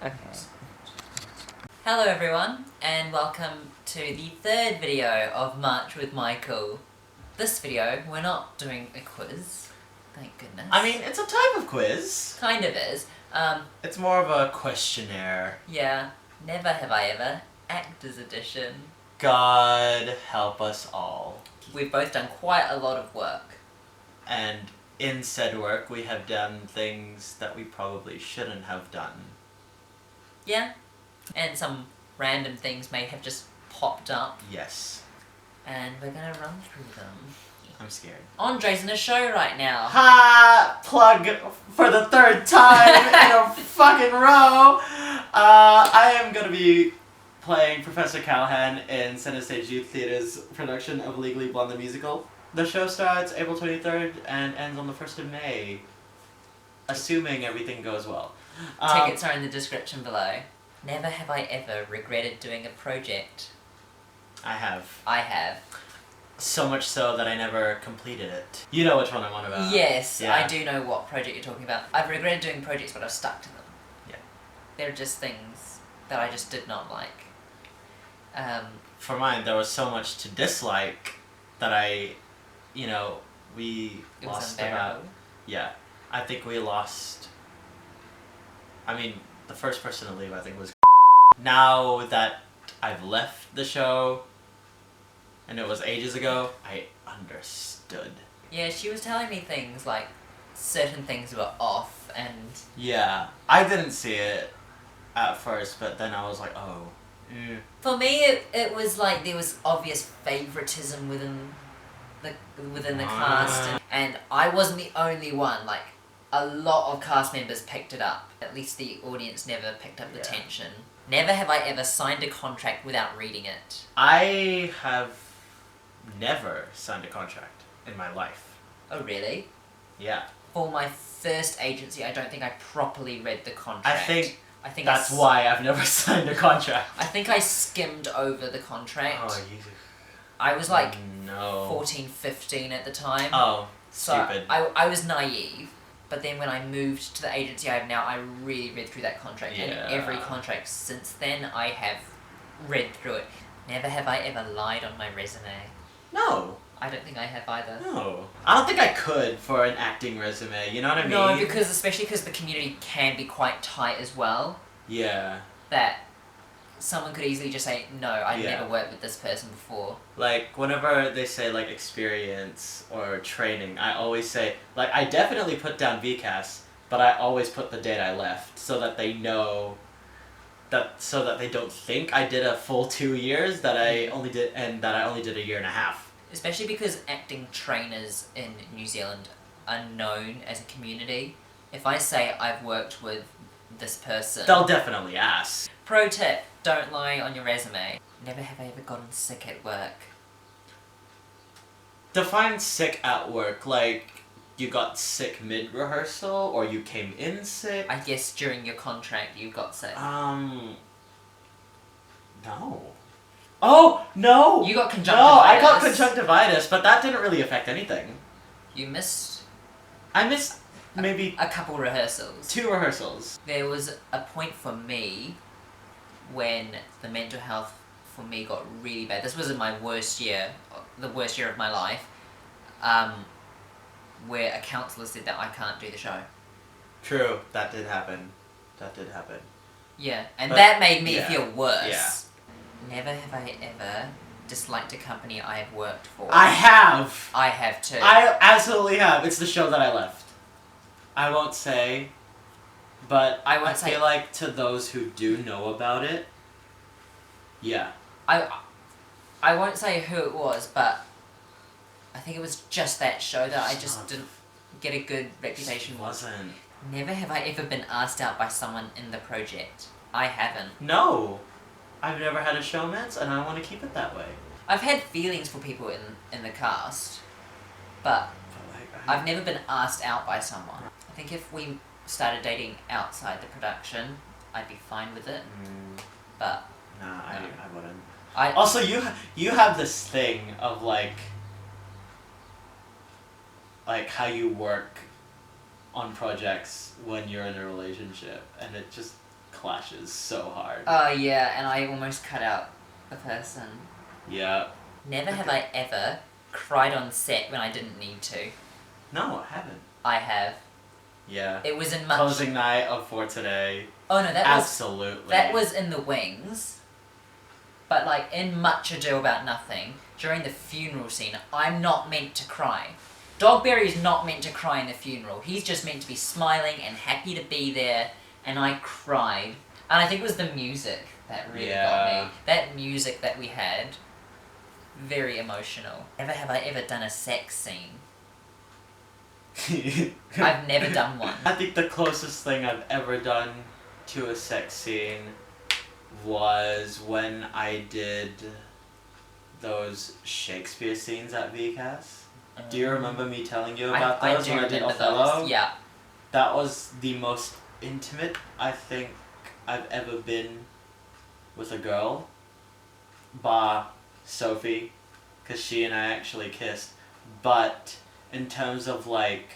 Okay. Hello everyone, and welcome to the third video of March with Michael. This video, we're not doing a quiz, thank goodness. I mean, it's a type of quiz. Kind of is. It's more of a questionnaire. Yeah, never have I ever. Actors edition. God help us all. We've both done quite a lot of work. And in said work, we have done things that we probably shouldn't have done. Yeah, and some random things may have just popped up, Yes. and we're gonna run through them. I'm scared. Andre's in a show right now. Ha! Plug for the third time in a fucking row! I am gonna be playing Professor Callahan in Center Stage Youth Theater's production of Legally Blonde the Musical. The show starts April 23rd and ends on the 1st of May. Assuming everything goes well. Tickets are in the description below. Never have I ever regretted doing a project. I have. I have. So much so that I never completed it. You know which one I'm on about. Yes, Yeah. I do know what project you're talking about. I've regretted doing projects, but I've stuck to them. Yeah. They're just things that I just did not like. For mine, there was so much to dislike that we It was lost about... unbearable. Yeah. I think we lost... I mean, the first person to leave, I think, was... Now that I've left the show, and it was ages ago, I understood. Yeah, she was telling me things like certain things were off, and Yeah. I didn't see it at first, but then I was like, oh. for me it was like there was obvious favoritism within the cast, and I wasn't the only one. Like, a lot of cast members picked it up. At least the audience never picked up the tension. Never have I ever signed a contract without reading it. I have never signed a contract in my life. Oh, really? Yeah. For my first agency, I don't think I properly read the contract. I think that's why I've never signed a contract. I think I skimmed over the contract. Oh, you... I was like no. 14, 15 at the time. Oh, so stupid. I was naive. But then when I moved to the agency I have now, I really read through that contract. Yeah. And every contract since then, I have read through it. Never have I ever lied on my resume. No. I don't think I have either. No. I don't think I could for an acting resume, you know what I mean? No, especially because the community can be quite tight as well. Yeah. That someone could easily just say, no, I've Yeah. never worked with this person before. Like, whenever they say, like, experience or training, I always say, like, I definitely put down VCAS, but I always put the date I left so that they know so that they don't think I did a full 2 years, that I only did a year and a half. Especially because acting trainers in New Zealand are known as a community. If I say I've worked with this person... They'll definitely ask. Pro tip, don't lie on your resume. Never have I ever gotten sick at work. Define sick at work, like, you got sick mid-rehearsal, or you came in sick? I guess during your contract you got sick. No. Oh, no! You got conjunctivitis. No, I got conjunctivitis, but that didn't really affect anything. You missed... I missed maybe a couple rehearsals. 2 rehearsals. There was a point for me when the mental health for me got really bad. This was in my worst year, the worst year of my life, where a counsellor said that I can't do the show. True, that did happen. Yeah, and But, that made me yeah. feel worse. Yeah. Never have I ever disliked a company I have worked for. I have! I have too. I absolutely have. It's the show that I left. I won't say, but I feel like to those who do know about it, yeah. I won't say who it was, but I think it was just that show that I just didn't get a good reputation It with. wasn't. Never have I ever been asked out by someone in the project. I haven't. No. I've never had a showmance, and I want to keep it that way. I've had feelings for people in the cast, but I've never been asked out by someone. I think if we started dating outside the production, I'd be fine with it, but... Nah, I wouldn't. I Also, you have this thing of, like how you work on projects when you're in a relationship, and it just clashes so hard. Oh yeah, and I almost cut out a person. Yeah. Never have I ever cried on set when I didn't need to. No, I haven't. I have. Yeah. It was in much. Closing night of For Today. Oh no, Absolutely. That was in The Wings. But like in Much Ado About Nothing, during the funeral scene, I'm not meant to cry. Dogberry is not meant to cry in the funeral. He's just meant to be smiling and happy to be there, and I cried. And I think it was the music that really got me. That music that we had, very emotional. Never have I ever done a sex scene. I've never done one. I think the closest thing I've ever done to a sex scene was when I did those Shakespeare scenes at VCAS. Do you remember me telling you about those when I did Othello? Those. Yeah. That was the most intimate I think I've ever been with a girl, bar Sophie, because she and I actually kissed. But in terms of like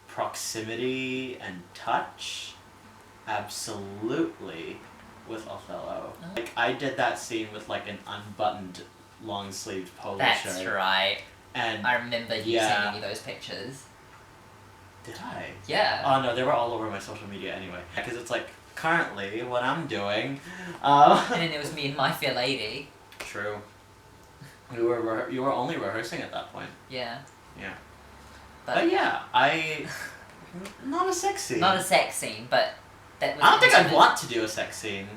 proximity and touch, absolutely with Othello. Oh. Like I did that scene with like an unbuttoned long sleeved polo shirt. That's right. And I remember you sending me those pictures. Did I? Yeah. Oh no, they were all over my social media anyway. Because it's like currently what I'm doing. And then it was me and My Fair Lady. True. You were only rehearsing at that point. Yeah. Yeah. But yeah, not a sex scene. Not a sex scene, but that was. I don't think I'd want to do a sex scene.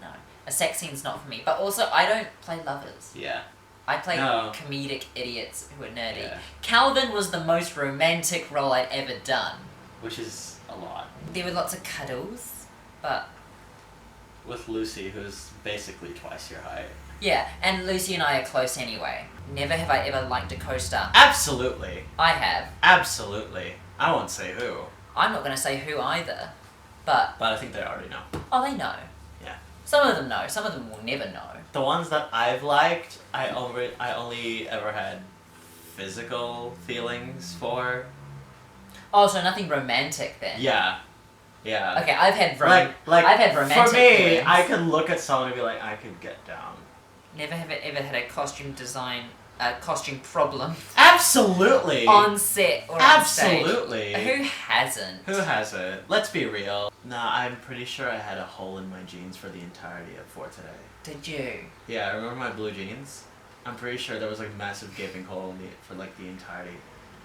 No, a sex scene's not for me. But also, I don't play lovers. Yeah. I play comedic idiots who are nerdy. Yeah. Calvin was the most romantic role I'd ever done. Which is a lot. There were lots of cuddles, but... With Lucy, who's basically twice your height. Yeah, and Lucy and I are close anyway. Never have I ever liked a co-star. Absolutely. I have. Absolutely. I won't say who. I'm not going to say who either, but... But I think they already know. Oh, they know. Yeah. Some of them know. Some of them will never know. The ones that I've liked, I only ever had physical feelings for. Oh, so nothing romantic then? Yeah. Yeah. Okay, I've had I've had romantic for me, feelings. I could look at someone and be like, I could get down. Never have I ever had a costume problem Absolutely. on set or on stage. Absolutely. Who hasn't? Who hasn't? Let's be real. Nah, I'm pretty sure I had a hole in my jeans for the entirety of For Today. Did you? Yeah, I remember my blue jeans. I'm pretty sure there was like a massive gaping hole for like the entirety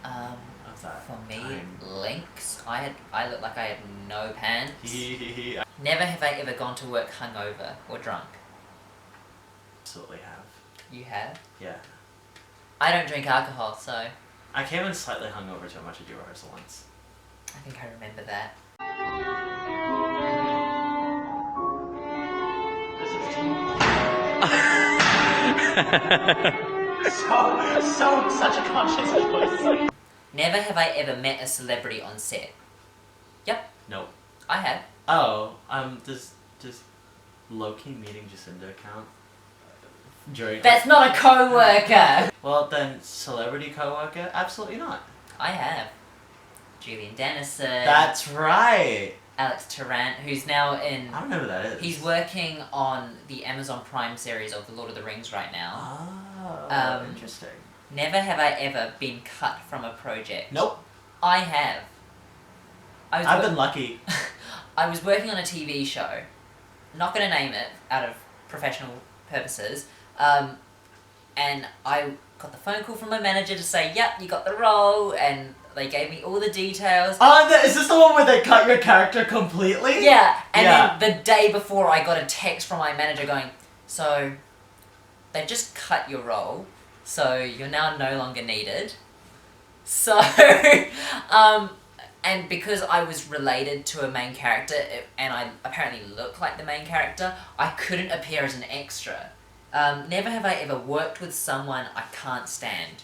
of that. For me, time. links. I looked like I had no pants. I Never have I ever gone to work hungover or drunk. absolutely have. You have? Yeah. I don't drink alcohol, so I came in slightly hungover to a Much Ado rehearsal once. I think I remember that. Such a conscious choice. Never have I ever met a celebrity on set. Yep, Nope. I have. Oh, does low-key meeting Jacinda count? During That's not a co-worker! Well then, celebrity co-worker? Absolutely not. I have. Julian Dennison. That's right. Alex Tarrant, who's now in... I don't know who that is. He's working on the Amazon Prime series of The Lord of the Rings right now. Oh, interesting. Never have I ever been cut from a project. Nope. I have. I've been lucky. I was working on a TV show. Not going to name it out of professional purposes. And I got the phone call from my manager to say, yep, you got the role, and they gave me all the details. Oh, is this the one where they cut your character completely? Yeah, and then the day before I got a text from my manager going, so they've just cut your role, so you're now no longer needed. So, and because I was related to a main character, and I apparently look like the main character, I couldn't appear as an extra. Never have I ever worked with someone I can't stand.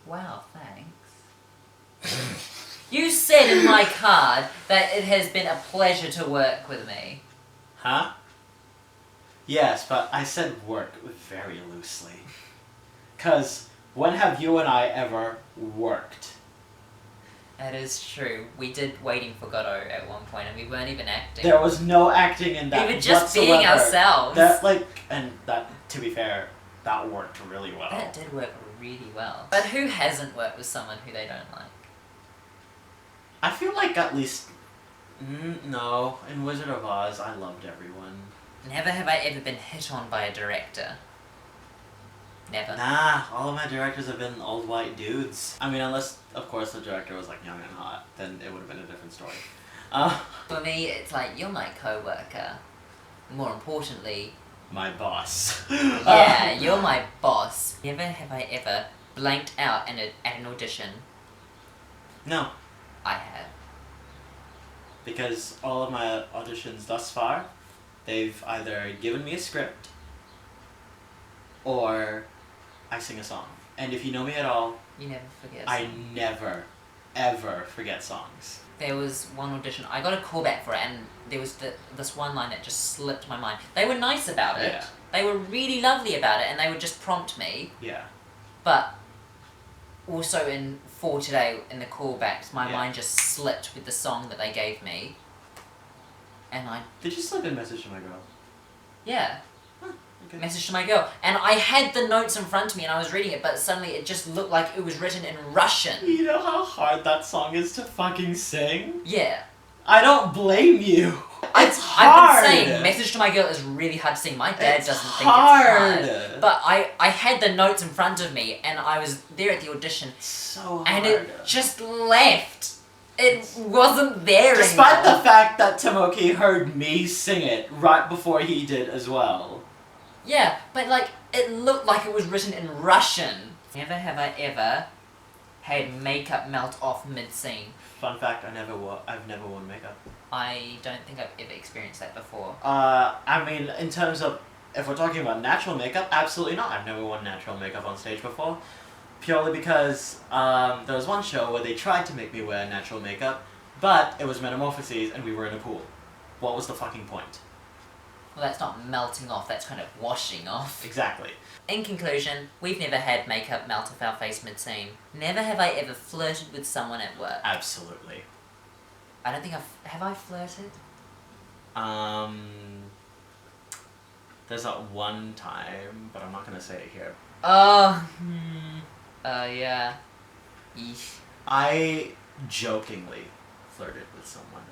Wow, thanks. You said in my card that it has been a pleasure to work with me. Huh? Yes, but I said work very loosely. 'Cause when have you and I ever worked? That is true. We did Waiting for Godot at one point, and we weren't even acting. There was no acting in that We were just whatsoever. being ourselves. That, to be fair, that worked really well. That did work really well. But who hasn't worked with someone who they don't like? I feel like at least... no. In Wizard of Oz, I loved everyone. Never have I ever been hit on by a director. Never. Nah, all of my directors have been old white dudes. I mean, unless, of course, the director was, like, young and hot, then it would have been a different story. For me, it's like, you're my co-worker. More importantly... My boss. Yeah, you're my boss. Never have I ever blanked out at an audition. No. I have. Because all of my auditions thus far, they've either given me a script, or I sing a song. And if you know me at all, You never forget. I never, ever forget songs. There was one audition, I got a callback for it, and there was this one line that just slipped my mind. They were nice about it. Yeah. They were really lovely about it, and they would just prompt me. Yeah. But also for today, in the callbacks, my Yeah. mind just slipped with the song that they gave me. And Did you slip in Message to My Girl? yeah, Okay. Message to My Girl. And I had the notes in front of me and I was reading it, but suddenly it just looked like it was written in Russian. You know how hard that song is to fucking sing? Yeah. I don't blame you. It's I've hard. been saying Message to My Girl is really hard to sing. My dad It's doesn't hard. think it's hard. But I had the notes in front of me and I was there at the audition It's so hard. and it just left. It wasn't there Despite anymore. the fact that Tomoki heard me sing it right before he did as well. Yeah, but like, it looked like it was written in Russian. Never have I ever had makeup melt off mid-scene. Fun fact, I've never worn makeup. I don't think I've ever experienced that before. I mean, in terms of, if we're talking about natural makeup, absolutely not. I've never worn natural makeup on stage before. Purely because there was one show where they tried to make me wear natural makeup, but it was Metamorphoses and we were in a pool. What was the fucking point? Well, that's not melting off, that's kind of washing off. Exactly. In conclusion, we've never had makeup melt off our face mid-scene. Never have I ever flirted with someone at work. Absolutely. I don't think have I flirted? There's that one time, but I'm not gonna say it here. Oh, yeah. Yeesh. I jokingly flirted with someone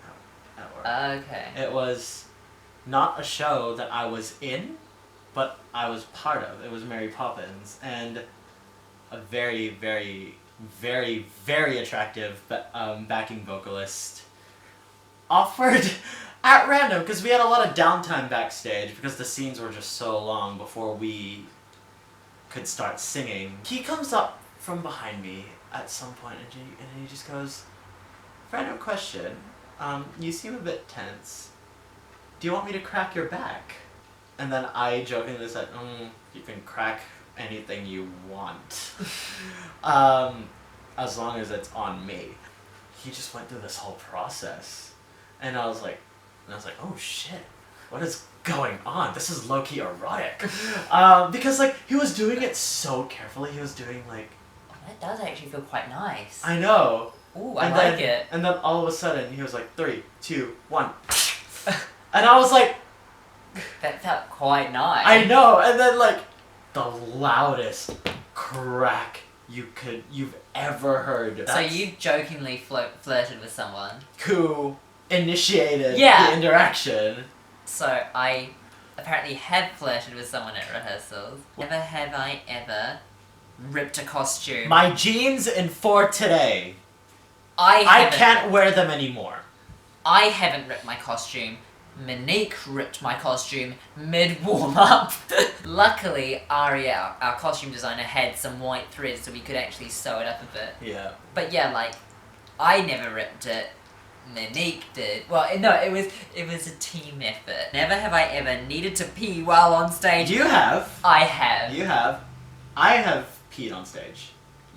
at work. Okay. It was not a show that I was in, but I was part of. It was Mary Poppins, and a very, very, very, very attractive backing vocalist offered at random, because we had a lot of downtime backstage because the scenes were just so long before we could start singing. He comes up from behind me at some point and he just goes, "Random question, you seem a bit tense. Do you want me to crack your back?" And then I jokingly said, "You can crack anything you want, as long as it's on me." He just went through this whole process, and I was like, "Oh shit, what is going on? This is low-key erotic." Because like he was doing it so carefully. He was doing like, Oh, that does actually feel quite nice. I know. Ooh, I And like then, it. And then all of a sudden he was like 3, 2, 1, and I was like, That felt quite nice. I know. And then like the loudest crack you've ever heard. So That's you jokingly flirted with someone. who initiated Yeah. the interaction. So I apparently have flirted with someone at rehearsals. Never have I ever ripped a costume. My jeans in For Today. I I haven't can't wear them anymore. I haven't ripped my costume. Monique ripped my costume mid-warm-up. Luckily, Aria, our costume designer, had some white threads so we could actually sew it up a bit. Yeah. But yeah, like, I never ripped it. Monique did. Well, no, it was a team effort. Never have I ever needed to pee while on stage. You have. I have. You have. I have peed on stage.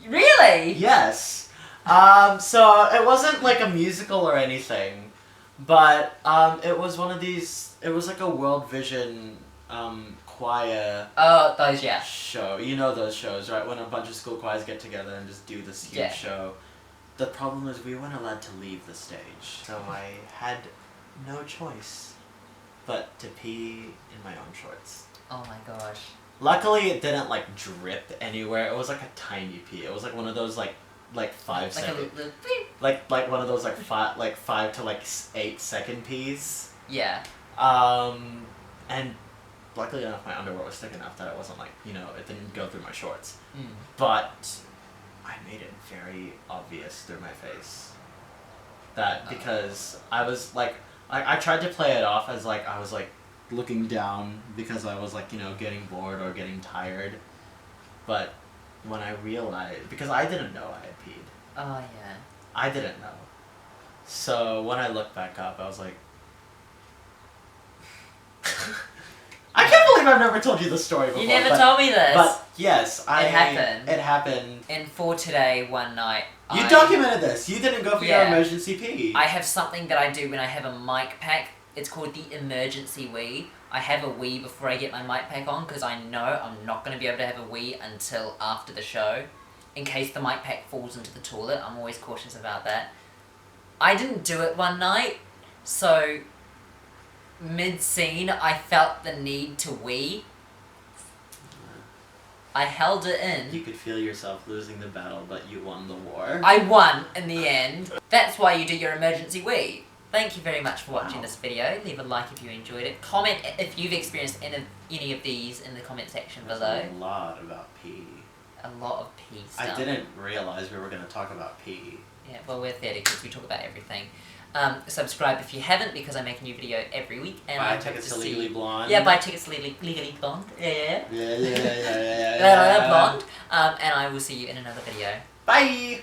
Really? Yes. So it wasn't like a musical or anything, but it was one of these. It was like a World Vision choir Oh, those, yeah. show. You know those shows, right? When a bunch of school choirs get together and just do this huge Yeah. show. the problem was we weren't allowed to leave the stage, so I had no choice but to pee in my own shorts. Oh my gosh. Luckily, it didn't like drip anywhere. It was like a tiny pee. It was like one of those like 5 second, a little beep. like one of those like 5 to 8 second pees. Yeah. And luckily enough, my underwear was thick enough that it wasn't like, you know, it didn't go through my shorts. Mm. But I made it very obvious through my face that because I was like, I tried to play it off as like I was like looking down because I was like, you know, getting bored or getting tired. But when I realized, because I didn't know I had peed. Oh yeah. I didn't know. So when I looked back up, I was like, I can't believe I've never told you this story before. You never told me this. But yes, It happened. It happened. And for today, one night, You documented this. You didn't go for your emergency pee. I have something that I do when I have a mic pack. It's called the emergency wee. I have a wee before I get my mic pack on because I know I'm not going to be able to have a wee until after the show. In case the mic pack falls into the toilet, I'm always cautious about that. I didn't do it one night, so mid-scene I felt the need to wee. I held it in. You could feel yourself losing the battle, but you won the war. I won in the end. That's why you do your emergency wee. Thank you very much for watching this video. Leave a like if you enjoyed it. Comment if you've experienced any of these in the comment section below. A lot about pee. A lot of pee stuff. I didn't realize we were going to talk about pee. Yeah, well, we're theatre kids. We talk about everything. Subscribe if you haven't, because I make a new video every week. And buy tickets to Legally Blonde. Yeah, buy tickets to Legally Blonde. Yeah. Yeah. Blonde. And I will see you in another video. Bye!